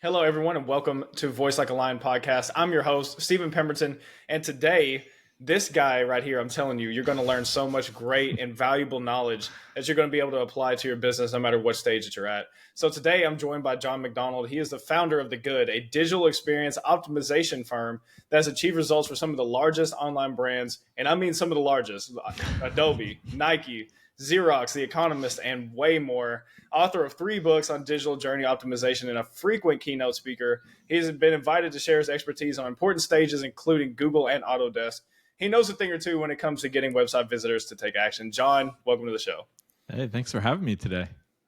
Hello, everyone, and welcome to Voice Like a Lion podcast. I'm your host, Stephen Pemberton, and today, this guy right here, I'm telling you, you're going to learn so much great and valuable knowledge that you're going to be able to apply to your business no matter what stage that you're at. So today, I'm joined by John McDonald. He is the founder of The Good, a digital experience optimization firm that has achieved results for some of the largest online brands, and I mean some of the largest, Adobe, Nike, Xerox, The Economist, and way more. Author of 3 books on digital journey optimization and a frequent keynote speaker, he's been invited to share his expertise on important stages, including Google and Autodesk. He knows a thing or two when it comes to getting website visitors to take action. John, welcome to the show. Hey, thanks for having me today.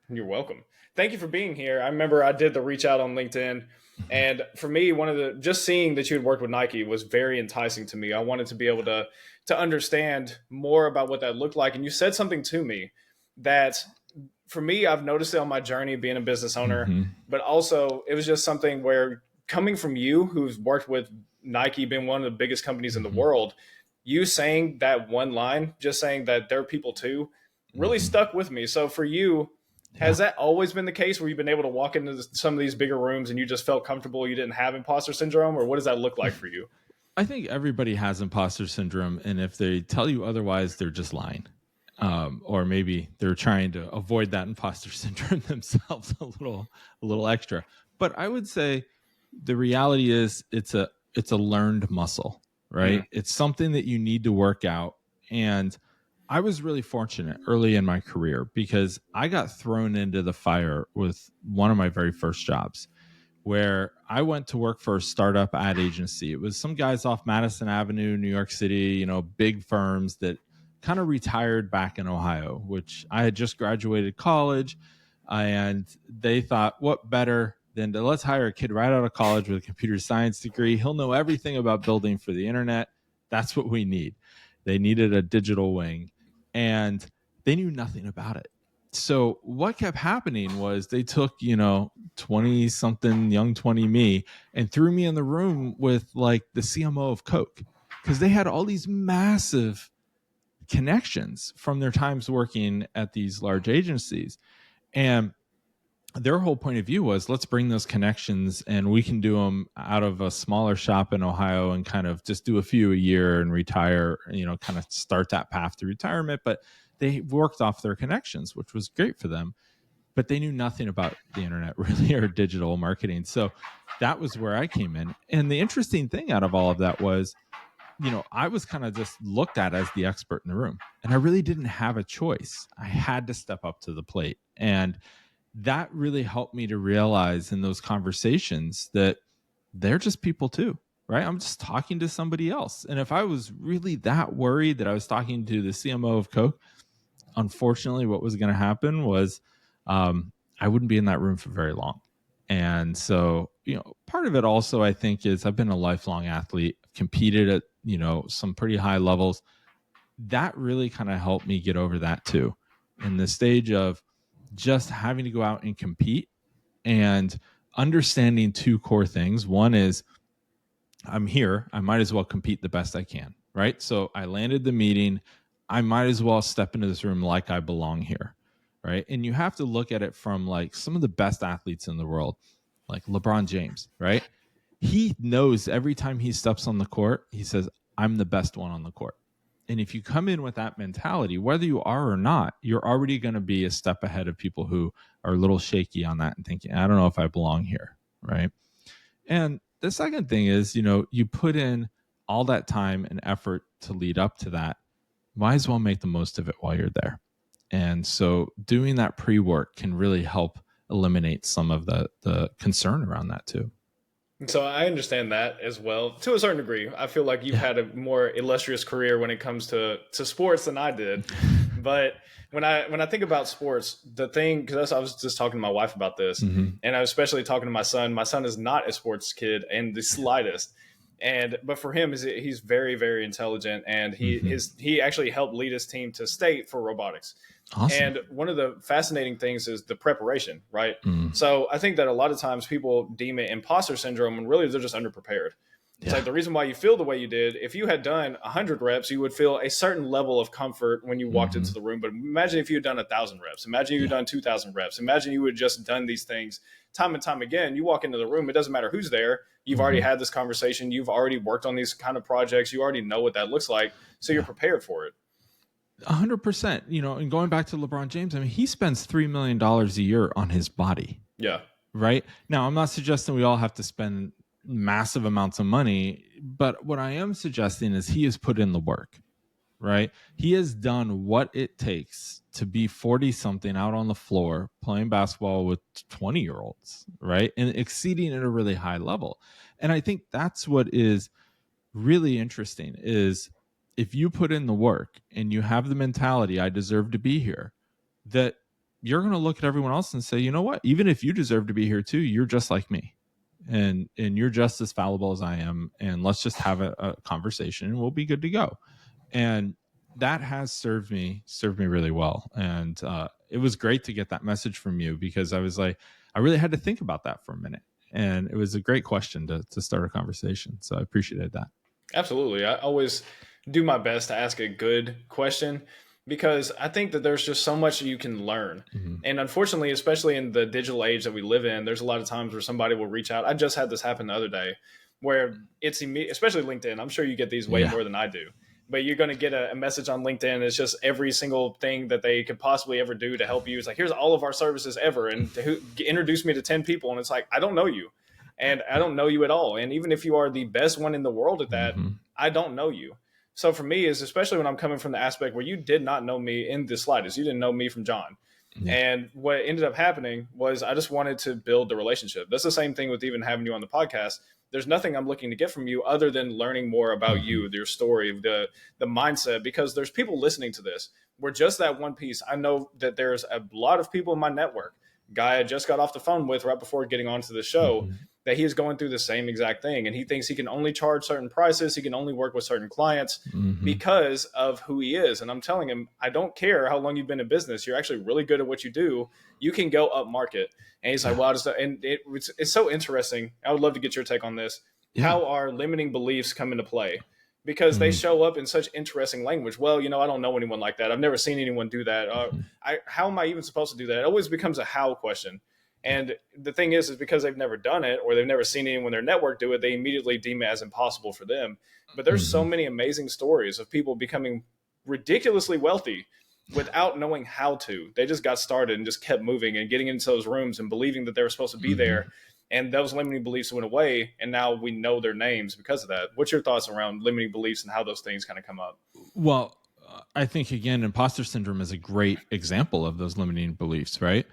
You're welcome. Thank you for being here. I remember I did the reach out on LinkedIn, and for me, just seeing that you had worked with Nike was very enticing to me. I wanted to be able to understand more about what that looked like. And you said something to me that, for me, I've noticed it on my journey being a business owner, but also it was just something where, coming from you, who's worked with Nike, been one of the biggest companies in the world, you saying that one line, just saying that they're people too, really stuck with me. So for you, has that always been the case where you've been able to walk into some of these bigger rooms and you just felt comfortable, you didn't have imposter syndrome, or what does that look like for you? I think everybody has imposter syndrome, and if they tell you otherwise, they're just lying. Or maybe they're trying to avoid that imposter syndrome themselves a little extra. But I would say the reality is it's a learned muscle, right? It's something that you need to work out. And I was really fortunate early in my career because I got thrown into the fire with one of my very first jobs, where I went to work for a startup ad agency. It was some guys off Madison Avenue, New York City, big firms that kind of retired back in Ohio, which I had just graduated college. And they thought, what better than to let's hire a kid right out of college with a computer science degree. He'll know everything about building for the internet. That's what we need. They needed a digital wing, and they knew nothing about it. So what kept happening was they took, 20 something, young 20 me, and threw me in the room with like the CMO of Coke, because they had all these massive connections from their times working at these large agencies. And their whole point of view was, let's bring those connections and we can do them out of a smaller shop in Ohio and kind of just do a few a year and retire, kind of start that path to retirement. But they worked off their connections, which was great for them, but they knew nothing about the internet really, or digital marketing. So that was where I came in. And the interesting thing out of all of that was, I was kind of just looked at as the expert in the room, and I really didn't have a choice. I had to step up to the plate. And that really helped me to realize in those conversations that they're just people too, right? I'm just talking to somebody else. And if I was really that worried that I was talking to the CMO of Coke, unfortunately, what was going to happen was I wouldn't be in that room for very long. And so, part of it also, I think, is I've been a lifelong athlete, competed at, some pretty high levels. That really kind of helped me get over that too. In the stage of just having to go out and compete and understanding 2 core things. One is, I'm here, I might as well compete the best I can, right? So I landed the meeting, I might as well step into this room like I belong here, right? And you have to look at it from like some of the best athletes in the world, like LeBron James, right? He knows every time he steps on the court, he says, I'm the best one on the court. And if you come in with that mentality, whether you are or not, you're already going to be a step ahead of people who are a little shaky on that and thinking, I don't know if I belong here, right? And the second thing is, you put in all that time and effort to lead up to that. Might as well make the most of it while you're there. And so doing that pre-work can really help eliminate some of the concern around that too. So I understand that as well, to a certain degree. I feel like you've had a more illustrious career when it comes to sports than I did. But when I think about sports, the thing, because I was just talking to my wife about this, and I was especially talking to my son. My son is not a sports kid in the slightest. But for him, he's very, very intelligent, and he actually helped lead his team to state for robotics. Awesome. And one of the fascinating things is the preparation, right? So I think that a lot of times people deem it imposter syndrome when really they're just underprepared. It's Yeah. like the reason why you feel the way you did, if you had done 100 reps, you would feel a certain level of comfort when you walked Mm-hmm. into the room. But imagine if you had done 1,000 reps. Imagine you had Yeah. done 2,000 reps. Imagine you had just done these things time and time again. You walk into the room, it doesn't matter who's there. You've already Mm-hmm. had this conversation. You've already worked on these kind of projects. You already know what that looks like. So you're Yeah. prepared for it. 100%. And going back to LeBron James, I mean, he spends $3 million a year on his body. Yeah. Right now, I'm not suggesting we all have to spend massive amounts of money, but what I am suggesting is he has put in the work. Right, he has done what it takes to be 40 something out on the floor playing basketball with 20-year-olds, right, and exceeding at a really high level. And I think that's what is really interesting is if you put in the work and you have the mentality, I deserve to be here, that you're going to look at everyone else and say, you know what, even if you deserve to be here too, you're just like me, and you're just as fallible as I am, and let's just have a conversation and we'll be good to go. And that has served me really well. And it was great to get that message from you, because I was like, I really had to think about that for a minute, and it was a great question to start a conversation, so I appreciated that. Absolutely. I always do my best to ask a good question because I think that there's just so much you can learn. Mm-hmm. And unfortunately, especially in the digital age that we live in, there's a lot of times where somebody will reach out. I just had this happen the other day where it's especially LinkedIn. I'm sure you get these way Yeah. more than I do. But you're going to get a message on LinkedIn. It's just every single thing that they could possibly ever do to help you. It's like, here's all of our services ever. And introduce me to 10 people. And it's like, I don't know you. And I don't know you at all. And even if you are the best one in the world at that, Mm-hmm. I don't know you. So for me, is especially when I'm coming from the aspect where you did not know me in the slightest, you didn't know me from John. Yeah. And what ended up happening was I just wanted to build the relationship. That's the same thing with even having you on the podcast. There's nothing I'm looking to get from you other than learning more about Mm-hmm. you, your story, the mindset, because there's people listening to this. We're just that one piece. I know that there's a lot of people in my network. Guy I just got off the phone with right before getting onto the show, Mm-hmm. that he is going through the same exact thing. And he thinks he can only charge certain prices. He can only work with certain clients Mm-hmm. because of who he is. And I'm telling him, I don't care how long you've been in business. You're actually really good at what you do. You can go up market. And he's like, Yeah. well, it's so interesting. I would love to get your take on this. Yeah. How our limiting beliefs come into play? Because they Mm-hmm. show up in such interesting language. Well, I don't know anyone like that. I've never seen anyone do that. How am I even supposed to do that? It always becomes a how question. Yeah. And the thing is because they've never done it or they've never seen anyone in their network do it, they immediately deem it as impossible for them. But there's so Mm-hmm. many amazing stories of people becoming ridiculously wealthy without knowing how to. They just got started and just kept moving and getting into those rooms and believing that they were supposed to be Mm-hmm. there. And those limiting beliefs went away. And now we know their names because of that. What's your thoughts around limiting beliefs and how those things kind of come up? Well, I think, again, imposter syndrome is a great example of those limiting beliefs, right?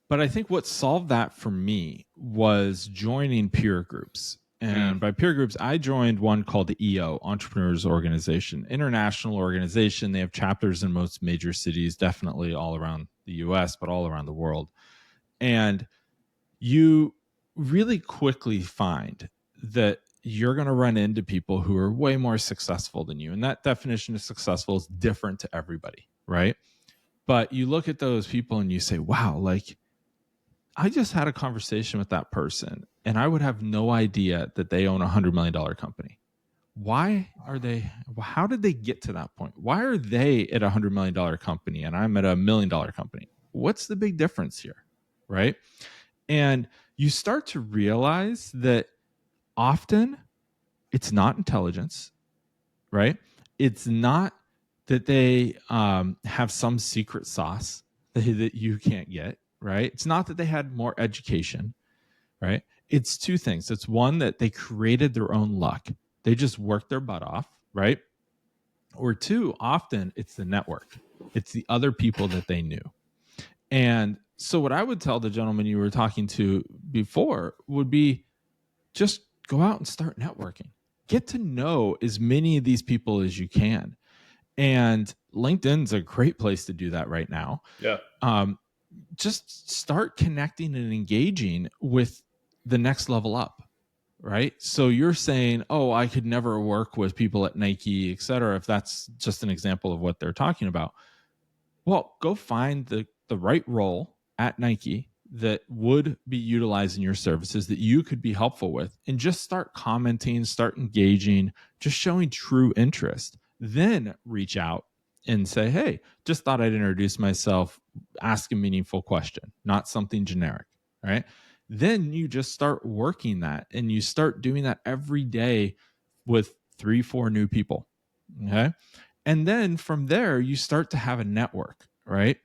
But I think what solved that for me was joining peer groups. And by peer groups, I joined one called the EO, Entrepreneurs Organization, international organization. They have chapters in most major cities, definitely all around the US, but all around the world. And you really quickly find that you're going to run into people who are way more successful than you. And that definition of successful is different to everybody, right? But you look at those people and you say, wow, like, I just had a conversation with that person and I would have no idea that they own $100 million company. How did they get to that point? Why are they at $100 million company and I'm at $1 million company? What's the big difference here? Right. And you start to realize that often it's not intelligence, right? It's not that they have some secret sauce that you can't get, right? It's not that they had more education, right? It's two things. It's one, that they created their own luck. They just worked their butt off, right? Or two, often it's the network. It's the other people that they knew. And so what I would tell the gentleman you were talking to before would be just go out and start networking. Get to know as many of these people as you can. And LinkedIn's a great place to do that right now. Yeah. Just start connecting and engaging with the next level up, right? So you're saying, oh, I could never work with people at Nike, et cetera, if that's just an example of what they're talking about. Well, go find the right role at Nike, that would be utilizing your services that you could be helpful with, and just start commenting, start engaging, just showing true interest. Then reach out and say, hey, just thought I'd introduce myself, ask a meaningful question, not something generic, right? Then you just start working that, and you start doing that every day with 3-4 new people. Okay. And then from there, you start to have a network, right?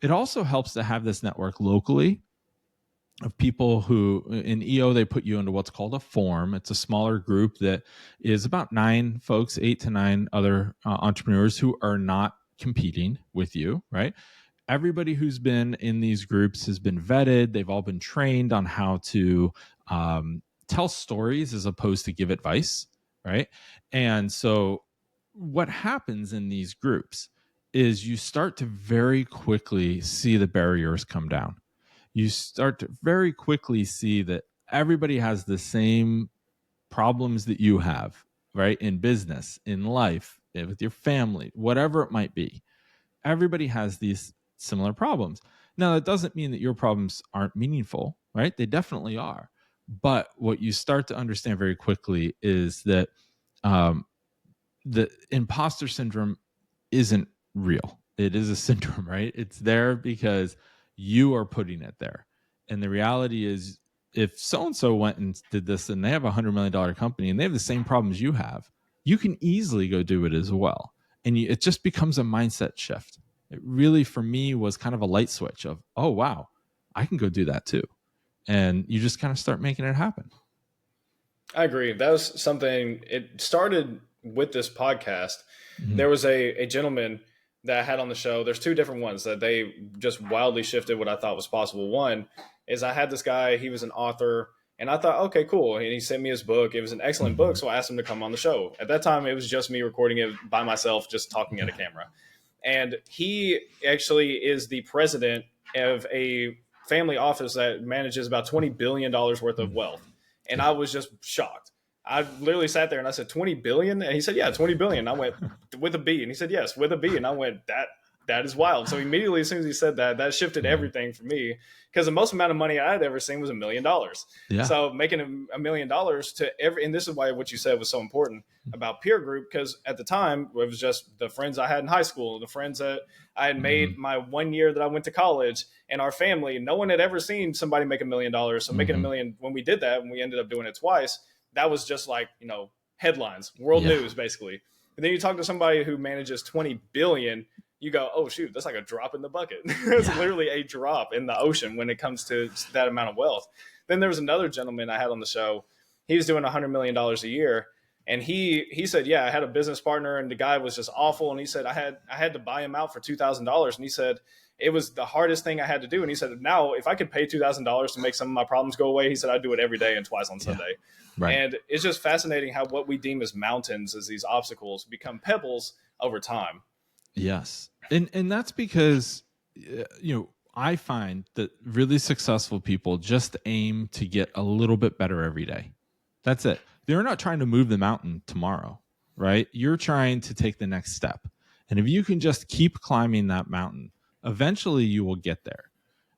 It also helps to have this network locally of people who in EO, they put you into what's called a forum. It's a smaller group that is about 9 folks, 8 to 9 other entrepreneurs who are not competing with you, right? Everybody who's been in these groups has been vetted. They've all been trained on how to tell stories as opposed to give advice, right? And so what happens in these groups is you start to very quickly see the barriers come down. You start to very quickly see that everybody has the same problems that you have, right? In business, in life, with your family, whatever it might be. Everybody has these similar problems. Now, that doesn't mean that your problems aren't meaningful, right? They definitely are. But what you start to understand very quickly is that the imposter syndrome isn't real. It is a syndrome, right? It's there because you are putting it there. And the reality is, if so-and-so went and did this and they have $100 million company and they have the same problems you have, you can easily go do it as well. And it just becomes a mindset shift. It really, for me, was kind of a light switch of, oh, wow, I can go do that too. And you just kind of start making it happen. I agree. That was something, it started with this podcast. Mm-hmm. There was a gentleman that I had on the show. There's 2 different ones that they just wildly shifted what I thought was possible. One is I had this guy, he was an author, and I thought, okay, cool. And he sent me his book. It was an excellent book. So I asked him to come on the show. At that time, it was just me recording it by myself, just talking at a camera. And he actually is the president of a family office that manages about $20 billion worth of wealth. And I was just shocked. I literally sat there and I said, 20 billion? And he said, yeah, 20 billion. I went, with a B. And he said, yes, with a B. And I went, that is wild. So immediately, as soon as he said that, that shifted everything for me, because the most amount of money I had ever seen was $1 million. Yeah. So making $1 million to every, and this is why what you said was so important about peer group, because at the time it was just the friends I had in high school, the friends that I had made my 1 year that I went to college, and our family. No one had ever seen somebody make $1 million. So making $1 million, when we did that, and we ended up doing it twice, that was just like, headlines, world news, basically. And then you talk to somebody who manages 20 billion, you go, oh shoot, that's like a drop in the bucket. It's literally a drop in the ocean when it comes to that amount of wealth. Then there was another gentleman I had on the show. He was doing $100 million a year. And he said, yeah, I had a business partner and the guy was just awful. And he said, I had to buy him out for $2,000. And he said, it was the hardest thing I had to do. And he said, now if I could pay $2,000 to make some of my problems go away, he said, I'd do it every day and twice on Sunday. Right. And it's just fascinating how what we deem as mountains, as these obstacles, become pebbles over time. Yes. And that's because, I find that really successful people just aim to get a little bit better every day. That's it. They're not trying to move the mountain tomorrow, right? You're trying to take the next step. And if you can just keep climbing that mountain, eventually you will get there.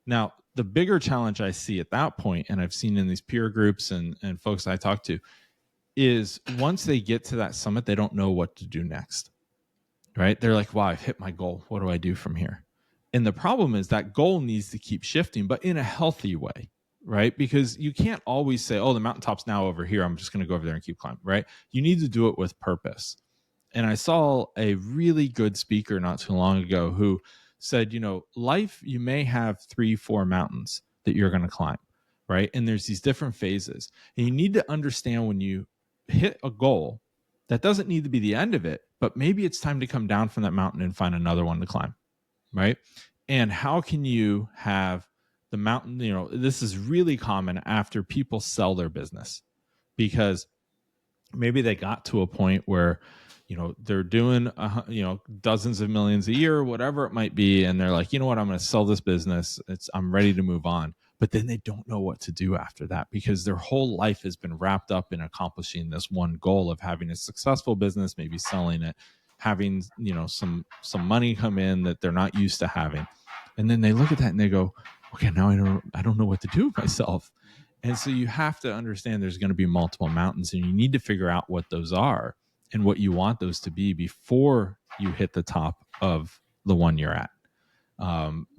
Now, the bigger challenge I see at that point, and I've seen in these peer groups and folks I talk to, is once they get to that summit, they don't know what to do next, right? They're like, wow, I've hit my goal. What do I do from here? And the problem is that goal needs to keep shifting, but in a healthy way, right? Because you can't always say, oh, the mountaintop's now over here, I'm just going to go over there and keep climbing, right? You need to do it with purpose. And I saw a really good speaker not too long ago who said, life, you may have 3-4 mountains that you're going to climb, right? And there's these different phases. And you need to understand when you hit a goal, that doesn't need to be the end of it, but maybe it's time to come down from that mountain and find another one to climb, right? And how can you have the mountain, this is really common after people sell their business, because maybe they got to a point where, they're doing, dozens of millions a year, whatever it might be. And they're like, you know what, I'm going to sell this business. I'm ready to move on. But then they don't know what to do after that, because their whole life has been wrapped up in accomplishing this one goal of having a successful business, maybe selling it, having, some money come in that they're not used to having. And then they look at that and they go, okay, now I don't know what to do with myself. And so you have to understand there's going to be multiple mountains, and you need to figure out what those are and what you want those to be before you hit the top of the one you're at.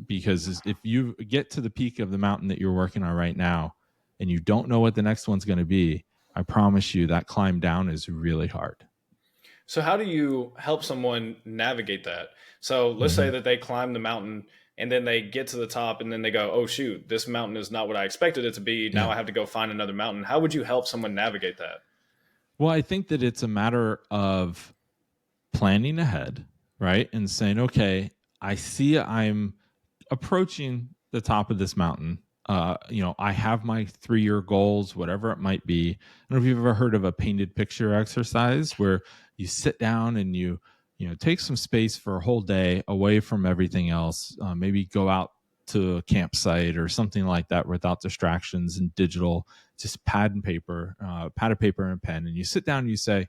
Because if you get to the peak of the mountain that you're working on right now and you don't know what the next one's going to be, I promise you that climb down is really hard. So how do you help someone navigate that? So let's say that they climb the mountain and then they get to the top and then they go, "Oh shoot, this mountain is not what I expected it to be. Now Yeah. I have to go find another mountain." How would you help someone navigate that? Well, I think that it's a matter of planning ahead, right? And saying, okay, I see I'm approaching the top of this mountain. I have my 3-year goals, whatever it might be. I don't know if you've ever heard of a painted picture exercise where you sit down and you take some space for a whole day away from everything else. Maybe go out to a campsite or something like that without distractions and digital, just pad of paper and pen. And you sit down and you say,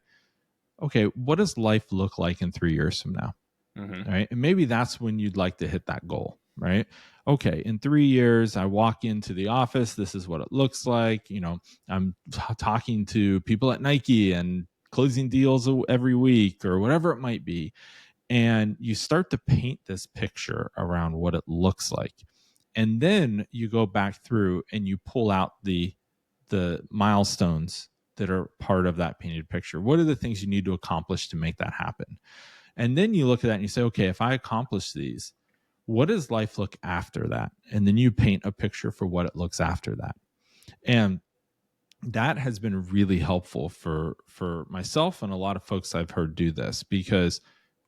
okay, what does life look like in 3 years from now? Mm-hmm. Right. And maybe that's when you'd like to hit that goal, right? Okay, in 3 years, I walk into the office. This is what it looks like. I'm talking to people at Nike and closing deals every week or whatever it might be. And you start to paint this picture around what it looks like. And then you go back through and you pull out the milestones that are part of that painted picture. What are the things you need to accomplish to make that happen? And then you look at that and you say, okay, if I accomplish these, what does life look after that? And then you paint a picture for what it looks after that. And that has been really helpful for myself and a lot of folks I've heard do this, because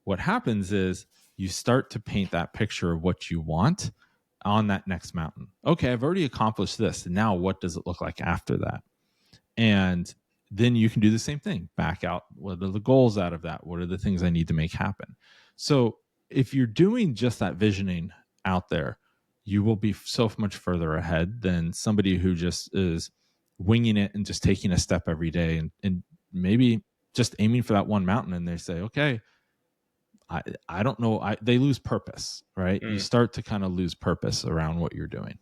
what happens is you start to paint that picture of what you want on that next mountain. Okay, I've already accomplished this. And now what does it look like after that? And then you can do the same thing. Back out. What are the goals out of that? What are the things I need to make happen? So if you're doing just that visioning out there, you will be so much further ahead than somebody who just is winging it and just taking a step every day and maybe just aiming for that one mountain. And they say, okay, I don't know. They lose purpose, right? You start to kind of lose purpose around what you're doing.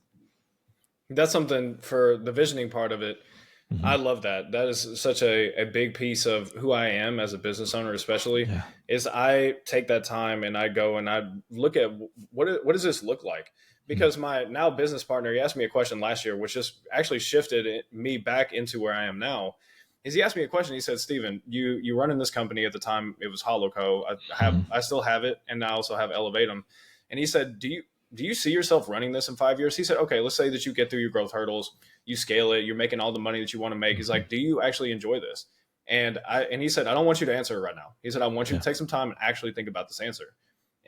That's something for the visioning part of it. Mm-hmm. I love that. That is such a big piece of who I am as a business owner, especially, is I take that time and I go and I look at what does this look like? Because my now business partner, he asked me a question last year, which just actually shifted me back into where I am now. Is he asked me a question. He said, "Steven, you run in this company at the time. It was Holoco. I still have it, and I also have Elevatum." And he said, "Do you see yourself running this in 5 years?" He said, "Okay, let's say that you get through your growth hurdles, you scale it, you're making all the money that you want to make." He's like, "Do you actually enjoy this?" And he said, "I don't want you to answer it right now." He said, "I want you to take some time and actually think about this answer."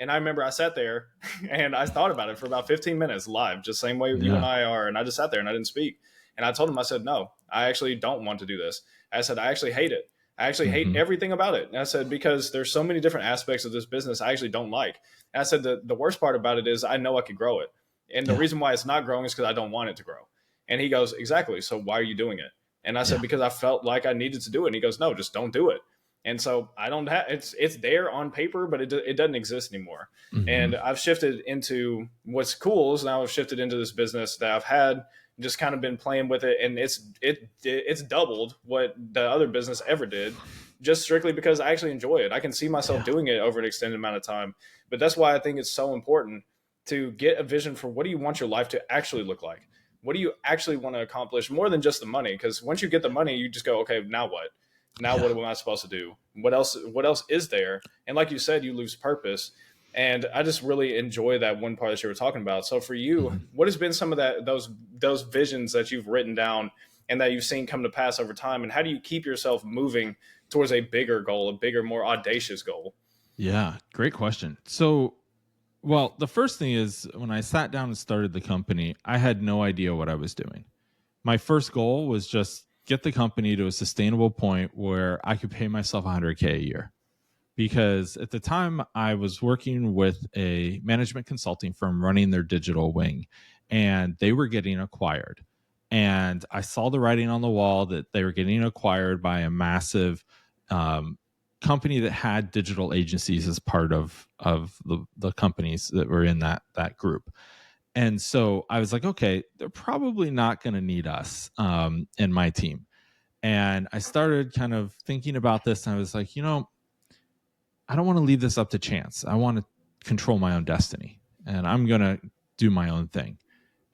And I remember I sat there and I thought about it for about 15 minutes live, just same way you and I are. And I just sat there and I didn't speak. And I told him, I said, "No, I actually don't want to do this." I said, "I actually hate it. I actually hate everything about it." And I said, "Because there's so many different aspects of this business I actually don't like." And I said, the worst part about it is I know I could grow it. And the reason why it's not growing is because I don't want it to grow. And he goes, "Exactly. So why are you doing it?" And I said, "Because I felt like I needed to do it." And he goes, "No, just don't do it." And so I don't have it's there on paper, but it doesn't exist anymore. And I've shifted into what's cool is now I've shifted into this business that I've had just kind of been playing with it, and it's doubled what the other business ever did, just strictly because I actually enjoy it. I can see myself doing it over an extended amount of time. But that's why I think it's so important to get a vision for what do you want your life to actually look like? What do you actually want to accomplish more than just the money? Because once you get the money, you just go, okay, now what? Now what am I supposed to do? What else is there? And like you said, you lose purpose. And I just really enjoy that one part that you were talking about. So for you, what has been some of those visions that you've written down and that you've seen come to pass over time? And how do you keep yourself moving towards a bigger goal, a bigger, more audacious goal? Yeah, great question. So, well, the first thing is when I sat down and started the company, I had no idea what I was doing. My first goal was just get the company to a sustainable point where I could pay myself $100K a year. Because at the time I was working with a management consulting firm running their digital wing, and they were getting acquired. And I saw the writing on the wall that they were getting acquired by a massive company that had digital agencies as part of the companies that were in that group. And so I was like, okay, they're probably not going to need us in my team. And I started kind of thinking about this. And I was like, I don't want to leave this up to chance. I want to control my own destiny, and I'm going to do my own thing.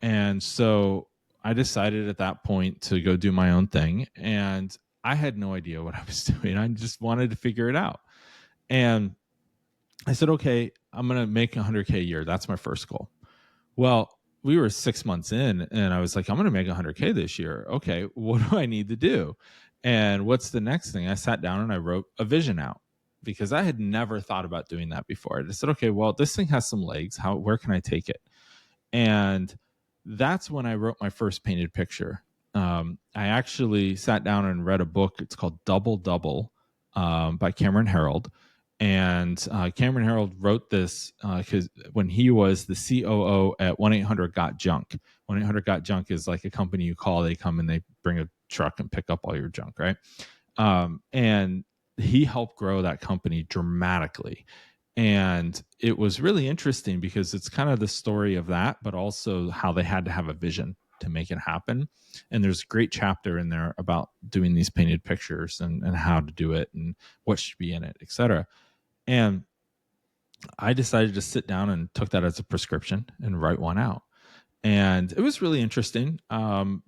And so I decided at that point to go do my own thing. And I had no idea what I was doing. I just wanted to figure it out. And I said, okay, I'm going to make 100K a year. That's my first goal. Well, we were 6 months in, and I was like, I'm going to make 100K this year. Okay, what do I need to do? And what's the next thing? I sat down and I wrote a vision out, because I had never thought about doing that before. I just said, okay, well, this thing has some legs. Where can I take it? And that's when I wrote my first painted picture. I actually sat down and read a book. It's called Double Double by Cameron Herold. And Cameron Herold wrote this because when he was the COO at 1-800-GOT-JUNK. 1-800-GOT-JUNK is like a company you call, they come and they bring a truck and pick up all your junk, right? And he helped grow that company dramatically. And it was really interesting because it's kind of the story of that, but also how they had to have a vision to make it happen. And there's a great chapter in there about doing these painted pictures and how to do it and what should be in it, etc. And I decided to sit down and took that as a prescription and write one out. And it was really interesting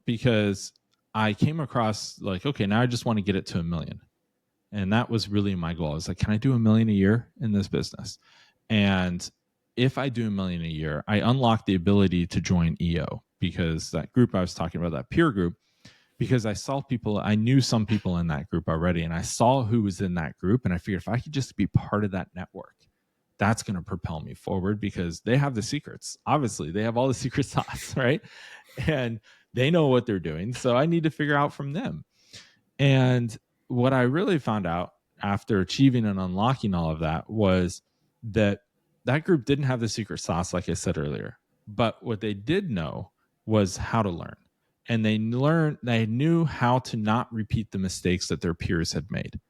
because I came across like, okay, now I just want to get it to 1 million. And that was really my goal. I was like, can I do 1 million a year in this business? And if I do 1 million a year, I unlock the ability to join EO, because that group I was talking about, that peer group, because I knew some people in that group already, and I saw who was in that group. And I figured if I could just be part of that network, that's going to propel me forward, because they have the secrets. Obviously, they have all the secret sauce, right? And they know what they're doing. So I need to figure out from them. And what I really found out after achieving and unlocking all of that was that that group didn't have the secret sauce, like I said earlier. But what they did know was how to learn. And they knew how to not repeat the mistakes that their peers had made.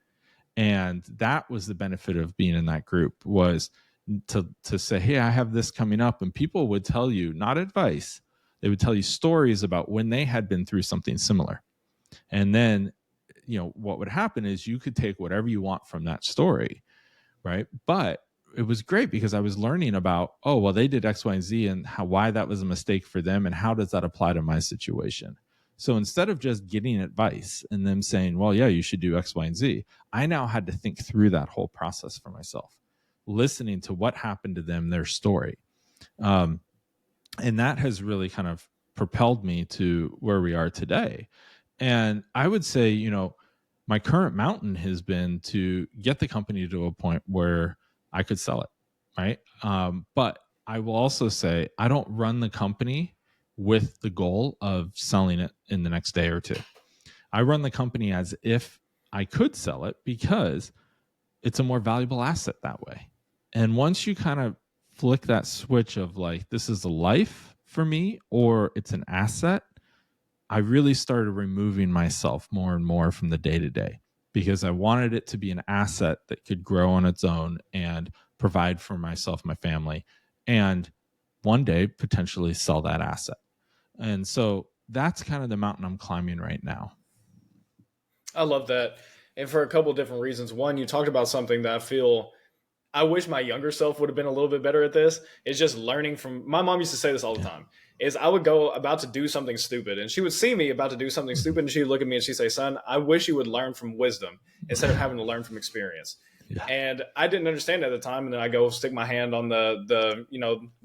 And that was the benefit of being in that group, was to say, hey, I have this coming up. And people would tell you, not advice, they would tell you stories about when they had been through something similar. And then, what would happen is you could take whatever you want from that story, right? But it was great because I was learning about, oh, well, they did X, Y, and Z, and why that was a mistake for them, and how does that apply to my situation. So instead of just getting advice and them saying, well, yeah, you should do X, Y, and Z, I now had to think through that whole process for myself, listening to what happened to them, their story. And that has really kind of propelled me to where we are today. And I would say, my current mountain has been to get the company to a point where I could sell it, right? But I will also say I don't run the company with the goal of selling it in the next day or two. I run the company as if I could sell it, because it's a more valuable asset that way. And once you kind of flick that switch of like, this is a life for me or it's an asset, I really started removing myself more and more from the day to day, because I wanted it to be an asset that could grow on its own and provide for myself, my family, and one day potentially sell that asset. And so that's kind of the mountain I'm climbing right now. I love that. And for a couple of different reasons. One, you talked about something that I wish my younger self would have been a little bit better at this. Is just learning from my mom used to say this all the time. Is I would go about to do something stupid, and she would see me about to do something stupid, and she'd look at me and she'd say, "Son, I wish you would learn from wisdom instead of having to learn from experience." Yeah. And I didn't understand it at the time, and then I go stick my hand on the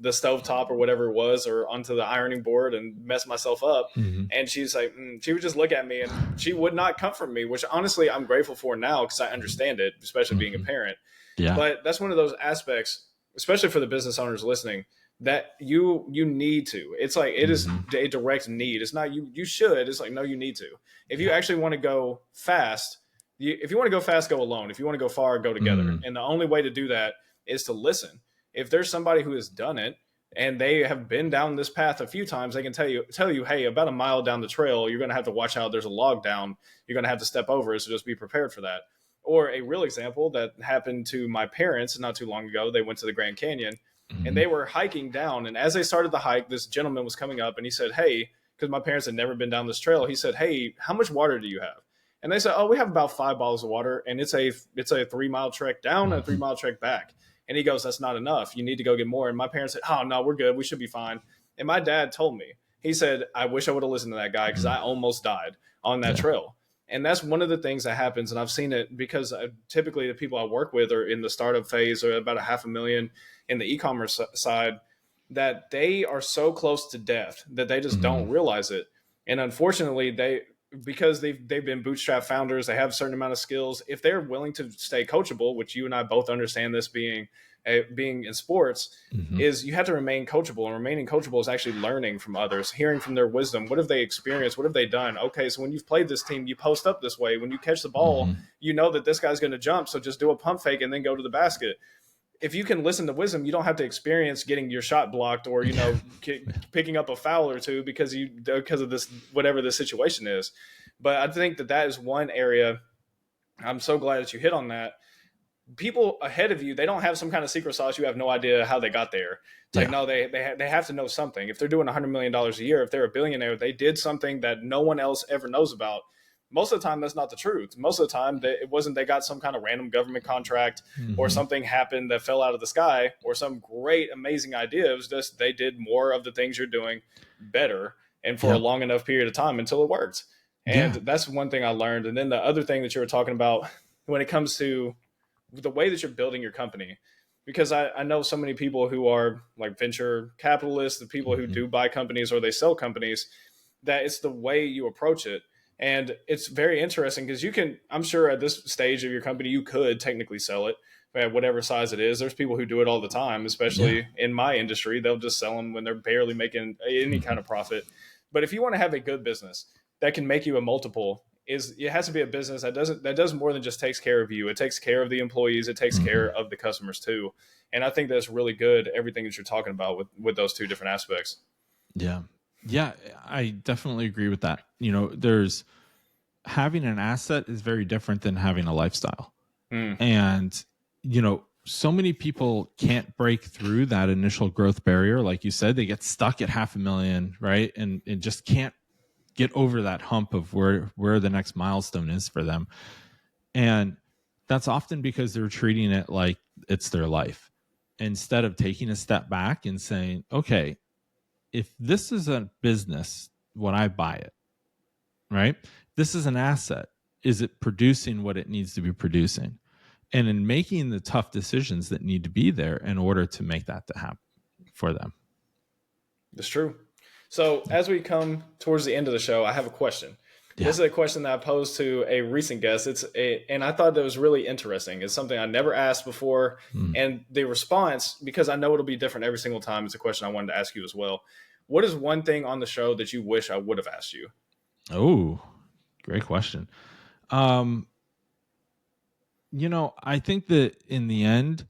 stovetop or whatever it was, or onto the ironing board, and mess myself up. Mm-hmm. And she's like, she would just look at me, and she would not comfort me, which honestly I'm grateful for now because I understand it, especially being a parent. Yeah. But that's one of those aspects, especially for the business owners listening, that you need to. It's like it is a direct need. It's not you should. It's like, no, you need to. If you actually want to go fast, if you want to go fast, go alone. If you want to go far, go together. And the only way to do that is to listen. If there's somebody who has done it and they have been down this path a few times, they can tell you, hey, about a mile down the trail, you're going to have to watch out. There's a log down. You're going to have to step over it. So just be prepared for that. Or a real example that happened to my parents not too long ago. They went to the Grand Canyon, and Mm-hmm. they were hiking down. And as they started the hike, this gentleman was coming up and he said, "Hey," because my parents had never been down this trail. He said, "Hey, how much water do you have?" And they said, "Oh, we have about 5 bottles of water, and it's a 3 mile trek down and a Mm-hmm. 3 mile trek back." And he goes, "That's not enough. You need to go get more." And my parents said, "Oh no, we're good. We should be fine." And my dad told me, he said, "I wish I would have listened to that guy because I almost died on that Yeah. trail." And that's one of the things that happens. And I've seen it because typically the people I work with are in the startup phase or about a 500,000 in the e-commerce side, that they are so close to death that they just Mm-hmm. don't realize it. And unfortunately, because they've been bootstrap founders, they have a certain amount of skills. If they're willing to stay coachable, which you and I both understand this being in sports, Mm-hmm. is you have to remain coachable, and remaining coachable is actually learning from others, hearing from their wisdom. What have they experienced? What have they done? Okay, so when you've played this team, you post up this way. When you catch the ball, Mm-hmm. you know that this guy's going to jump, so just do a pump fake and then go to the basket. If you can listen to wisdom, you don't have to experience getting your shot blocked or Yeah. picking up a foul or two because of this whatever the situation is. But I think that is one area. I'm so glad that you hit on that. People ahead of you, they don't have some kind of secret sauce. You have no idea how they got there. It's like, Yeah. no, they have to know something. If they're doing $100 million a year, if they're a billionaire, they did something that no one else ever knows about. Most of the time, that's not the truth. Most of the time, it wasn't they got some kind of random government contract or Mm-hmm. something happened that fell out of the sky or some great, amazing idea. It was just they did more of the things you're doing better and for a Yeah. long enough period of time until it worked. And Yeah. that's one thing I learned. And then the other thing that you were talking about when it comes to the way that you're building your company, because I know so many people who are like venture capitalists, the people who Mm-hmm. do buy companies or they sell companies, that it's the way you approach it. And it's very interesting because I'm sure at this stage of your company, you could technically sell it at whatever size it is. There's people who do it all the time, Yeah. especially in my industry. They'll just sell them when they're barely making any kind Mm-hmm. of profit. But if you want to have a good business that can make you a multiple, it has to be a business that does more than just takes care of you. It takes care of the employees. It takes care Mm-hmm. of the customers too. And I think that's really good. Everything that you're talking about with those two different aspects. Yeah. Yeah. I definitely agree with that. There's having an asset is very different than having a lifestyle. Mm, And, so many people can't break through that initial growth barrier. Like you said, they get stuck at 500,000, right? And just can't get over that hump of where the next milestone is for them. And that's often because they're treating it like it's their life instead of taking a step back and saying, okay, if this is a business, when I buy it, right? This is an asset. Is it producing what it needs to be producing? And in making the tough decisions that need to be there in order to make that to happen for them. that's true. So as we come towards the end of the show, I have a question. Yeah. This is a question that I posed to a recent guest. And I thought that was really interesting. It's something I never asked before, Mm. and the response, because I know it'll be different every single time, it's a question I wanted to ask you as well. What is one thing on the show that you wish I would have asked you? Oh, great question. Um, I think that in the end,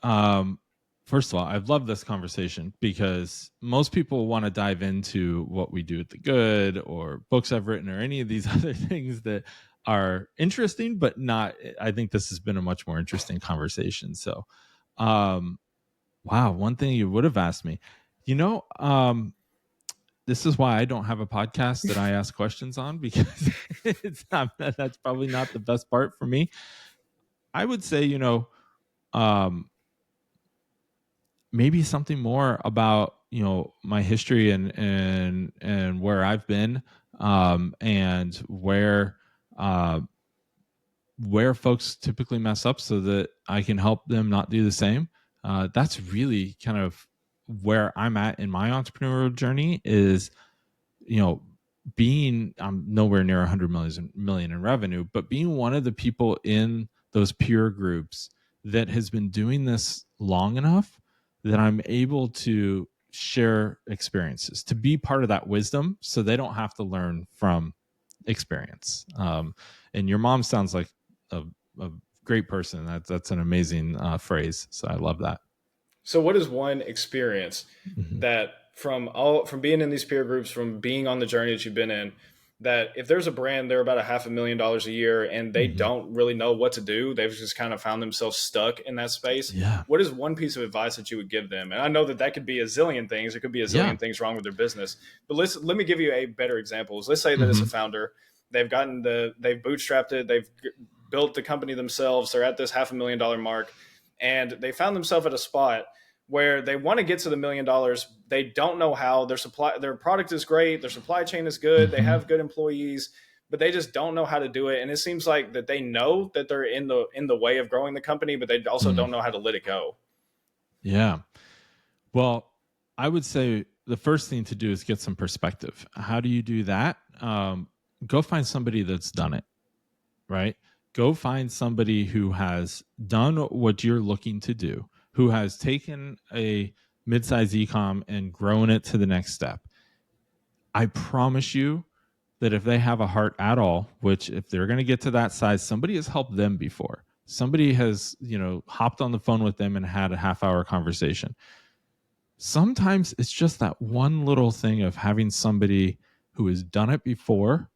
um, first of all, I've loved this conversation because most people want to dive into what we do at the good or books I've written or any of these other things that are interesting, but not. I think this has been a much more interesting conversation. So, um, wow, one thing you would have asked me, you know, this is why I don't have a podcast that I ask questions on because it's not that's probably not the best part for me. I would say, um, maybe something more about my history and where I've been, and uh, where folks typically mess up, so that I can help them not do the same. That's really kind of where I'm at in my entrepreneurial journey. Is you know being I'm nowhere near 100 million in revenue, but being one of the people in those peer groups that has been doing this long enough that I'm able to share experiences, to be part of that wisdom, so they don't have to learn from experience. And your mom sounds like a, a great person. That's an amazing phrase. So I love that. So what is one experience Mhm. that from being in these peer groups, from being on the journey that you've been in, that if there's a brand, they're about $500,000 a year and they Hmm. don't really know what to do, they've just kind of found themselves stuck in that space. Yeah. What is one piece of advice that you would give them? And I know that that could be a zillion things. There could be a Yeah. zillion things wrong with their business. But let me give you a better example. Let's say that it's a Hmm. founder. They've bootstrapped it. They've built the company themselves. They're at this $500,000 mark, and they found themselves at a spot where they want to get to the $1 million. They don't know how. Their product is great, their supply chain is good, they Hmm. have good employees, but they just don't know how to do it. And it seems like that they know that they're in the way of growing the company, but they also Mm. don't know how to let it go. Yeah. Well, I would say the first thing to do is get some perspective. How do you do that? Go find somebody that's done it, right? Go find somebody who has done what you're looking to do, who has taken a mid-size ecom and grown it to the next step. I promise you that if they have a heart at all, which if they're going to get to that size, somebody has helped them before. Somebody has, hopped on the phone with them and had a half-hour conversation. Sometimes it's just that one little thing of having somebody who has done it before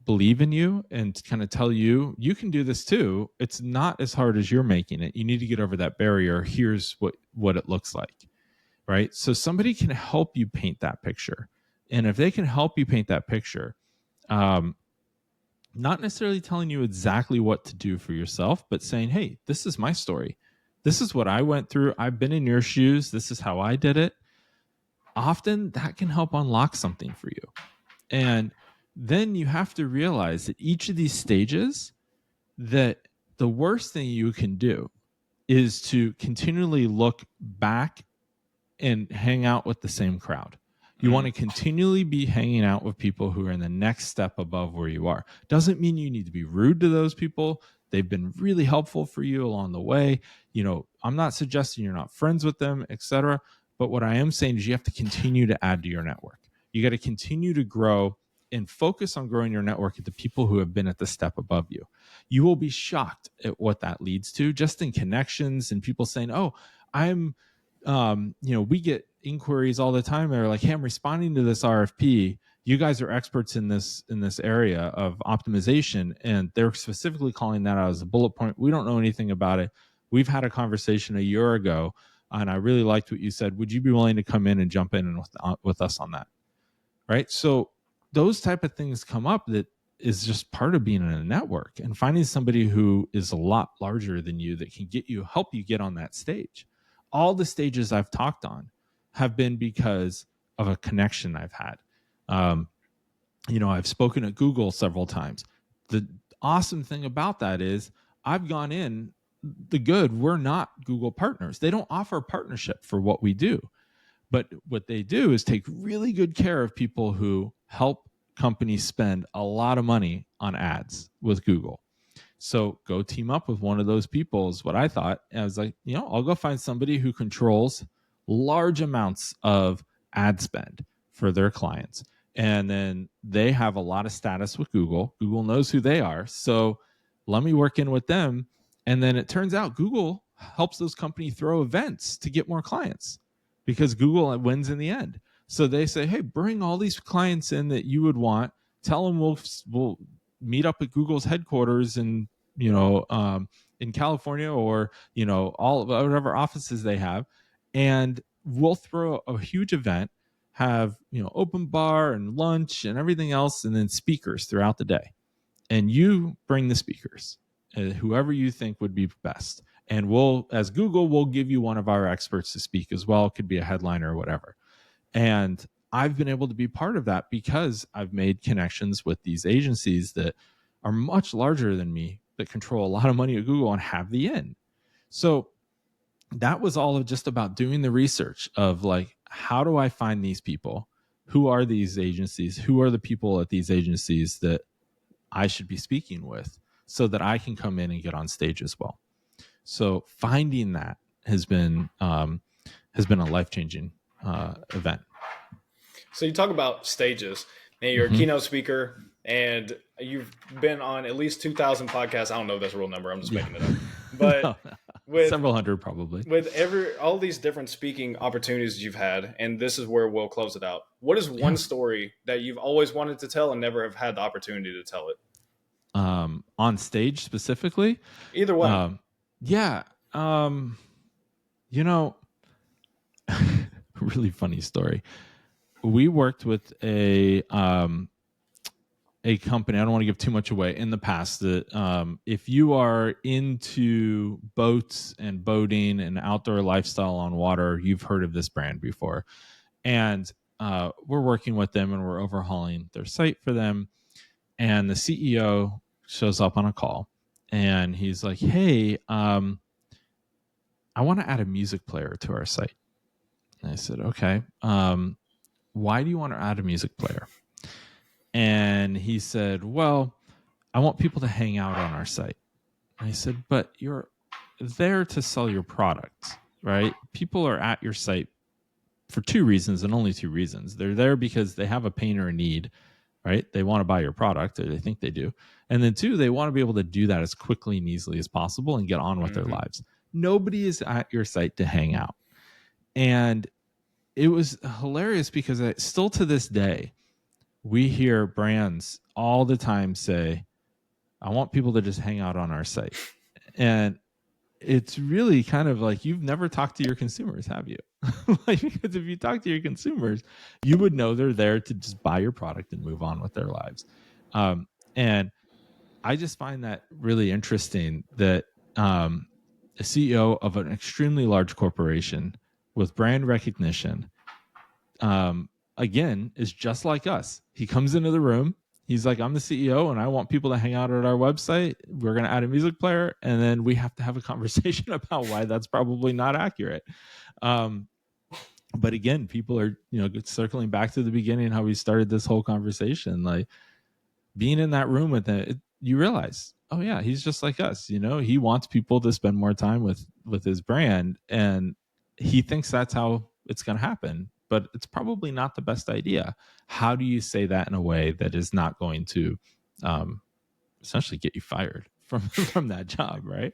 believe in you and kind of tell you you can do this too. It's not as hard as you're making it. You need to get over that barrier. Here's what it looks like, right? So somebody can help you paint that picture. And if they can help you paint that picture, um, not necessarily telling you exactly what to do for yourself, but saying, hey, this is my story. This is what I went through. I've been in your shoes. This is how I did it. Often that can help unlock something for you. And then you have to realize that each of these stages, that the worst thing you can do is to continually look back and hang out with the same crowd. You want to continually be hanging out with people who are in the next step above where you are. Doesn't mean you need to be rude to those people. They've been really helpful for you along the way. I'm not suggesting you're not friends with them, etc. But what I am saying is you have to continue to add to your network. You got to continue to grow and focus on growing your network at the people who have been at the step above you. You will be shocked at what that leads to, just in connections and people saying, oh, we get inquiries all the time. They're like, hey, I'm responding to this RFP. You guys are experts in this area of optimization. And they're specifically calling that out as a bullet point. We don't know anything about it. We've had a conversation a year ago, and I really liked what you said. Would you be willing to come in and jump in with us on that? Right. So those type of things come up that is just part of being in a network, and finding somebody who is a lot larger than you that can help you get on that stage. All the stages I've talked on have been because of a connection I've had. Um, I've spoken at Google several times. The awesome thing about that is I've gone in we're not Google partners. They don't offer partnership for what we do. But what they do is take really good care of people who help companies spend a lot of money on ads with Google. So go team up with one of those people is what I thought. And I was like, I'll go find somebody who controls large amounts of ad spend for their clients. And then they have a lot of status with Google. Google knows who they are. So let me work in with them. And then it turns out Google helps those companies throw events to get more clients, because Google wins in the end. So they say, hey, bring all these clients in that you would want. Tell them we'll meet up at Google's headquarters in California, or all whatever offices they have, and we'll throw a huge event, have open bar and lunch and everything else, and then speakers throughout the day. And you bring the speakers, whoever you think would be best. And as Google, we'll give you one of our experts to speak as well. It could be a headliner or whatever. And I've been able to be part of that because I've made connections with these agencies that are much larger than me, that control a lot of money at Google and have the in. So that was all of just about doing the research of like, how do I find these people? Who are these agencies? Who are the people at these agencies that I should be speaking with, so that I can come in and get on stage as well? So finding that has been a life-changing event. So you talk about stages, and you're a Mm-hmm. keynote speaker, and you've been on at least 2,000 podcasts. I don't know if that's a real number. I'm just making it up. But No. with Several hundred probably. all these different speaking opportunities you've had, and this is where we'll close it out. What is one Yeah. story that you've always wanted to tell and never have had the opportunity to tell it? On stage specifically? Either way. Yeah. You know, really funny story. We worked with a company. I don't want to give too much away in the past. That if you are into boats and boating and outdoor lifestyle on water, you've heard of this brand before. And we're working with them and we're overhauling their site for them. And the CEO shows up on a call and he's like, "Hey, I want to add a music player to our site." And I said, "Okay. Why do you want to add a music player?" And he said, "Well, I want people to hang out on our site." And I said, "But you're there to sell your product, right? People are at your site for two reasons and only two reasons. They're there because they have a pain or a need, right? They want to buy your product, or they think they do. And then two, they want to be able to do that as quickly and easily as possible and get on with their lives. Nobody is at your site to hang out." And it was hilarious because still to this day, we hear brands all the time say, "I want people to just hang out on our site." And it's really kind of like, you've never talked to your consumers, have you? Like, because if you talk to your consumers, you would know they're there to just buy your product and move on with their lives. And I just find that really interesting that a CEO of an extremely large corporation with brand recognition, again, is just like us. He comes into the room. He's like, "I'm the CEO and I want people to hang out at our website. We're going to add a music player." And then we have to have a conversation about why that's probably not accurate. But again, people are, circling back to the beginning, how we started this whole conversation, like being in that room with it, you realize, oh yeah, he's just like us. He wants people to spend more time with his brand, and he thinks that's how it's going to happen, but it's probably not the best idea. How do you say that in a way that is not going to essentially get you fired from that job, right?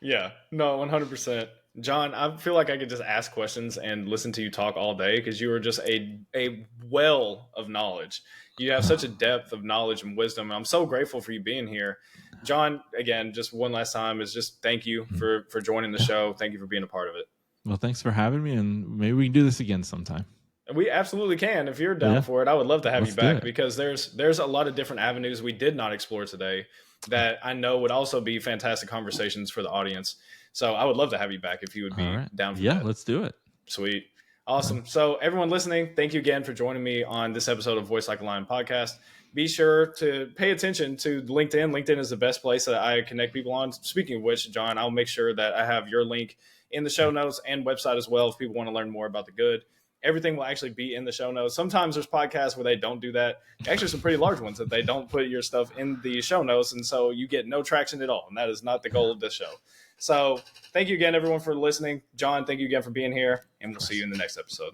Yeah, no, 100%. John, I feel like I could just ask questions and listen to you talk all day because you are just a well of knowledge. You have such a depth of knowledge and wisdom. And I'm so grateful for you being here. John, again, just one last time is just thank you for joining the show. Thank you for being a part of it. Well, thanks for having me, and maybe we can do this again sometime. We absolutely can. If you're down for it, I would love to have you back because there's a lot of different avenues we did not explore today that I know would also be fantastic conversations for the audience. So I would love to have you back if you would be down for that. Yeah, let's do it. Sweet. Awesome. So everyone listening, thank you again for joining me on this episode of Voice Like a Lion podcast. Be sure to pay attention to LinkedIn. LinkedIn is the best place that I connect people on. Speaking of which, John, I'll make sure that I have your link in the show notes and website as well if people want to learn more about the good. Everything will actually be in the show notes. Sometimes there's podcasts where they don't do that. Actually, some pretty large ones that they don't put your stuff in the show notes. And so you get no traction at all. And that is not the goal of this show. So thank you again, everyone, for listening. John, thank you again for being here. And we'll see you in the next episode.